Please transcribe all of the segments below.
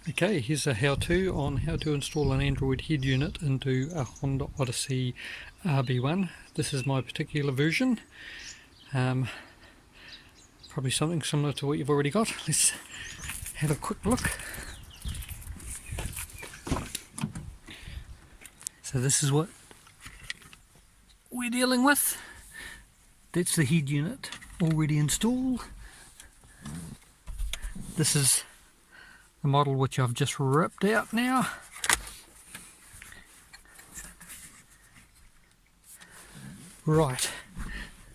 Okay, here's a how-to on how to install an Android head unit into a Honda Odyssey RB1. This is my particular version. Probably something similar to what you've already got. Let's have a quick look. So this is what we're dealing with. That's the head unit already installed. This is the model which I've just ripped out now. Right,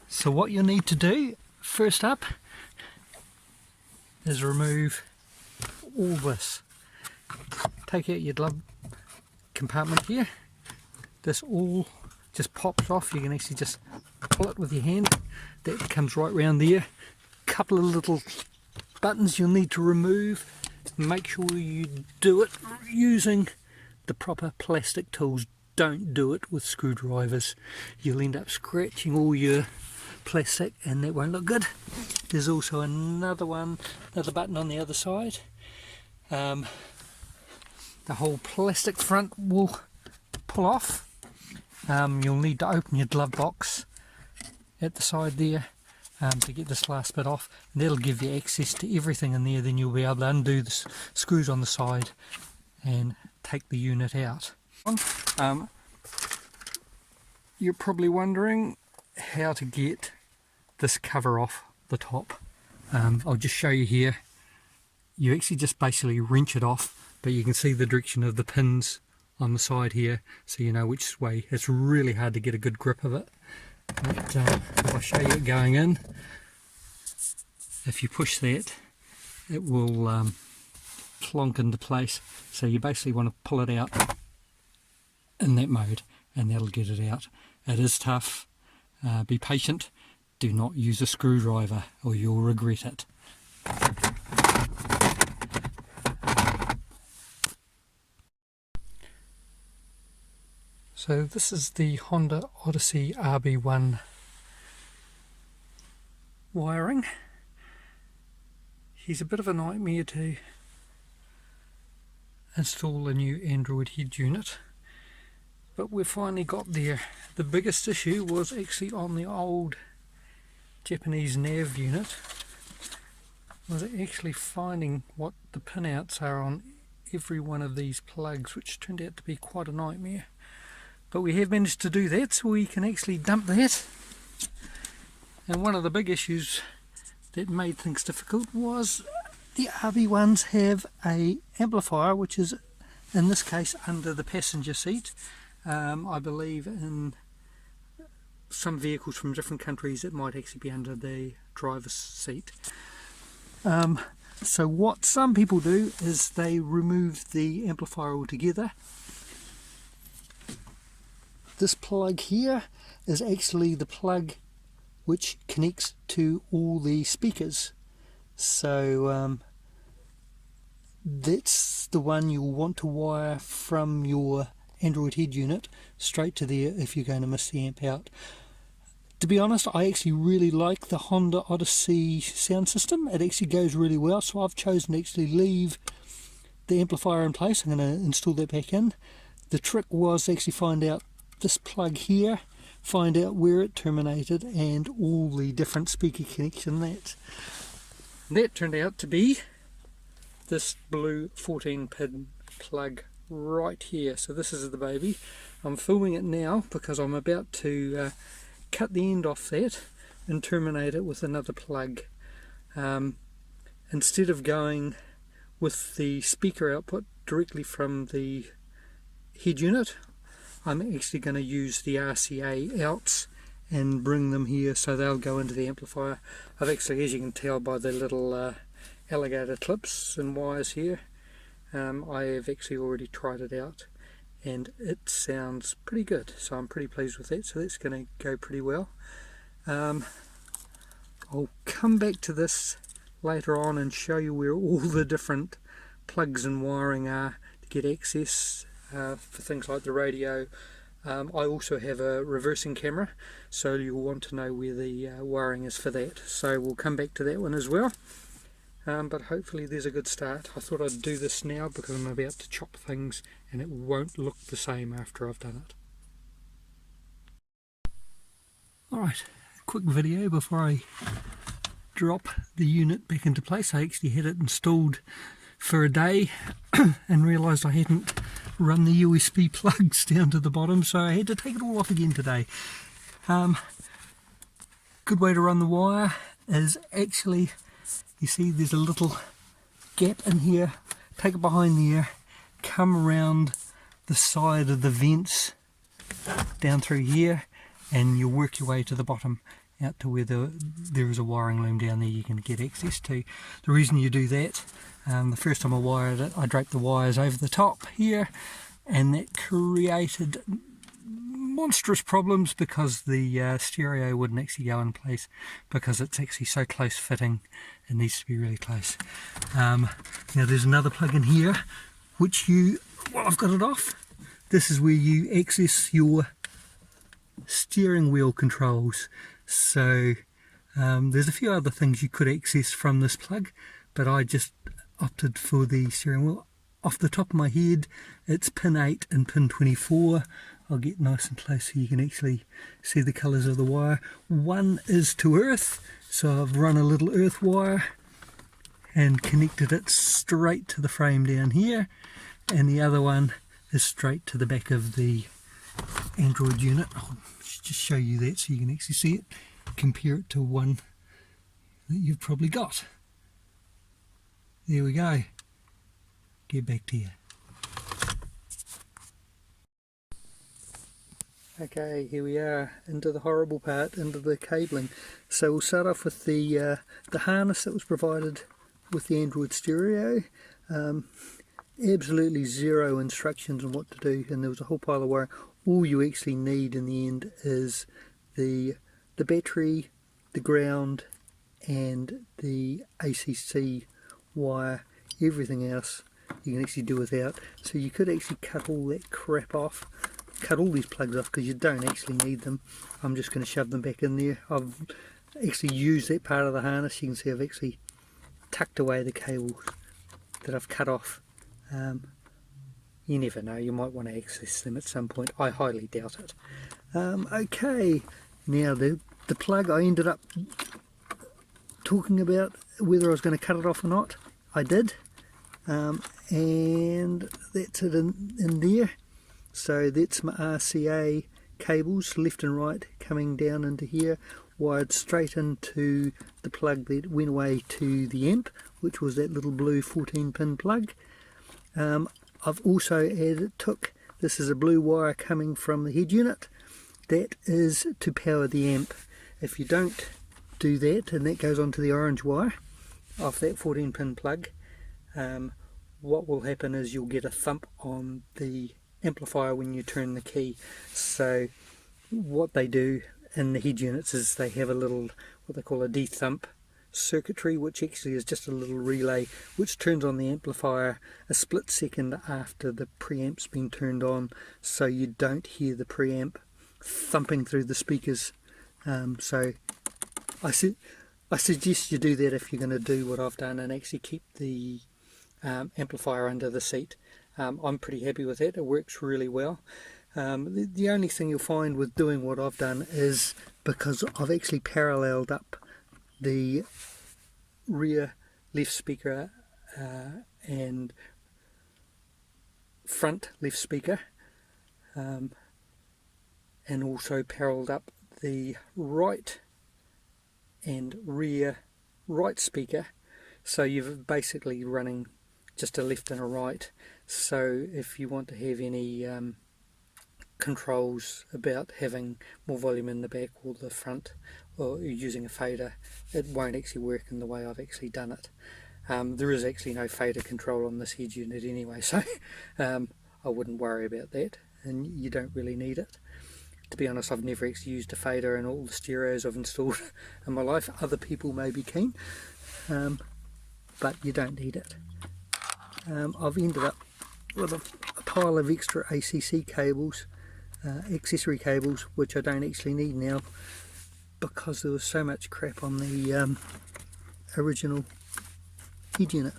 so what you need to do first up is remove all this. Take out your glove compartment here. This all just pops off. You can actually just pull it with your hand. That comes right round there. Couple of little buttons you'll need to remove. Make sure you do it using the proper plastic tools. Don't do it with screwdrivers. You'll end up scratching all your plastic and that won't look good. There's also another button on the other side. The whole plastic front will pull off. You'll need to open your glove box at the side there to get this last bit off, and that'll give you access to everything in there. Then you'll be able to undo the screws on the side and take the unit out. You're probably wondering how to get this cover off the top. I'll just show you here. You actually just basically wrench it off, but you can see the direction of the pins on the side here, so you know which way. It's really hard to get a good grip of it. But if I show you it going in, if you push that, it will plonk into place. So you basically want to pull it out in that mode, and that'll get it out. It is tough. Be patient. Do not use a screwdriver or you'll regret it. So this is the Honda Odyssey RB1 wiring. He's a bit of a nightmare to install a new Android head unit, but we've finally got there. The biggest issue was actually on the old Japanese nav unit, was actually finding what the pinouts are on every one of these plugs, which turned out to be quite a nightmare. But we have managed to do that, so we can actually dump that. And one of the big issues that made things difficult was the RB1s have a amplifier, which is in this case under the passenger seat. I believe in some vehicles from different countries it might actually be under the driver's seat. So what some people do is they remove the amplifier altogether. This plug here is actually the plug which connects to all the speakers. So that's the one you'll want to wire from your Android head unit straight to there if you're going to miss the amp out. To be honest, I actually really like the Honda Odyssey sound system. It actually goes really well, so I've chosen to actually leave the amplifier in place. I'm going to install that back in. The trick was actually find out this plug here, find out where it terminated and all the different speaker connection that turned out to be this blue 14-pin plug right here. So this is the baby. I'm filming it now because I'm about to cut the end off that and terminate it with another plug. Instead of going with the speaker output directly from the head unit, I'm actually going to use the RCA outs and bring them here so they'll go into the amplifier. I've actually, as you can tell by the little alligator clips and wires here, I have actually already tried it out and it sounds pretty good, so I'm pretty pleased with that. So that's going to go pretty well. I'll come back to this later on and show you where all the different plugs and wiring are to get access for things like the radio. I also have a reversing camera, so you'll want to know where the wiring is for that, so we'll come back to that one as well. but hopefully there's a good start. I thought I'd do this now because I'm about to chop things and it won't look the same after I've done it. Alright, quick video before I drop the unit back into place. I actually had it installed for a day and realised I hadn't run the USB plugs down to the bottom, so I had to take it all off again today. Good way to run the wire is actually, you see there's a little gap in here, take it behind there, come around the side of the vents down through here, and you'll work your way to the bottom out to where there is a wiring loom down there you can get access to. The reason you do that, the first time I wired it, I draped the wires over the top here, and that created monstrous problems because the stereo wouldn't actually go in place because it's actually so close fitting. It needs to be really close. Now there's another plug in here which I've got it off. This is where you access your steering wheel controls. So there's a few other things you could access from this plug, but I just opted for the steering wheel. Off the top of my head, it's pin 8 and pin 24. I'll get nice and close so you can actually see the colours of the wire. One is to earth, so I've run a little earth wire and connected it straight to the frame down here, and the other one is straight to the back of the Android unit. I'll just show you that so you can actually see it, compare it to one that you've probably got. There we go. Get back to you. Okay, here we are into the horrible part, into the cabling. So we'll start off with the harness that was provided with the Android stereo. Absolutely zero instructions on what to do, and there was a whole pile of wire. All you actually need in the end is the battery, the ground, and the ACC wire. Everything else you can actually do without. So you could actually cut all that crap off, cut all these plugs off because you don't actually need them. I'm just going to shove them back in there. I've actually used that part of the harness. You can see I've actually tucked away the cables that I've cut off. You never know, you might want to access them at some point. I highly doubt it. Okay, now the plug, I ended up talking about whether I was going to cut it off or not. I did, and that's it in there. So that's my RCA cables, left and right, coming down into here, wired straight into the plug that went away to the amp, which was that little blue 14-pin plug. I've also this is a blue wire coming from the head unit. That is to power the amp. If you don't do that, and that goes onto the orange wire off that 14-pin plug, what will happen is you'll get a thump on the amplifier when you turn the key. So what they do in the head units is they have a little, what they call a de-thump circuitry, which actually is just a little relay which turns on the amplifier a split second after the preamp's been turned on, so you don't hear the preamp thumping through the speakers. So I suggest you do that if you're going to do what I've done and actually keep the amplifier under the seat. I'm pretty happy with that. It works really well. The only thing you'll find with doing what I've done is, because I've actually paralleled up the rear left speaker and front left speaker, and also paralleled up the right and rear right speaker, so you're basically running just a left and a right. So if you want to have any controls about having more volume in the back or the front, or using a fader, it won't actually work in the way I've actually done it. There is actually no fader control on this head unit anyway, so I wouldn't worry about that, and you don't really need it. To be honest, I've never actually used a fader in all the stereos I've installed in my life. Other people may be keen, but you don't need it. I've ended up with a pile of extra ACC cables, accessory cables, which I don't actually need now because there was so much crap on the original head unit.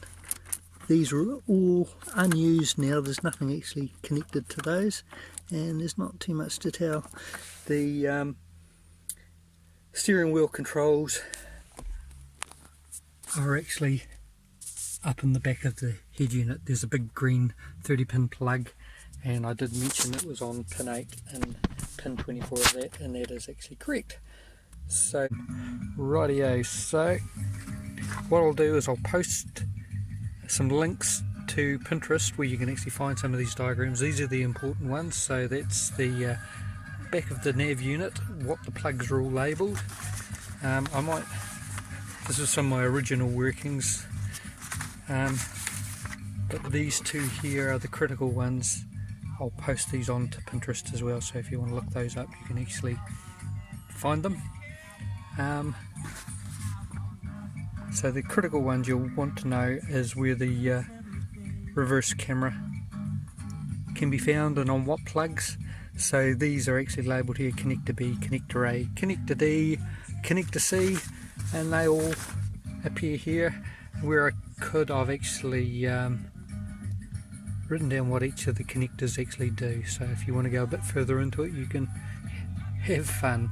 These are all unused now, there's nothing actually connected to those, and there's not too much to tell. The steering wheel controls are actually up in the back of the head unit. There's a big green 30-pin plug, and I did mention it was on pin 8 and pin 24 of that, and that is actually correct. So rightio, so what I'll do is I'll post some links to Pinterest where you can actually find some of these diagrams. These are the important ones. So that's the back of the nav unit, what the plugs are all labelled. This is some of my original workings, but these two here are the critical ones. I'll post these on to Pinterest as well, so if you want to look those up you can actually find them. So the critical ones you'll want to know is where the reverse camera can be found and on what plugs. So these are actually labelled here: connector B, connector A, connector D, connector C, and they all appear here. Where I could, I've actually written down what each of the connectors actually do, so if you want to go a bit further into it you can have fun.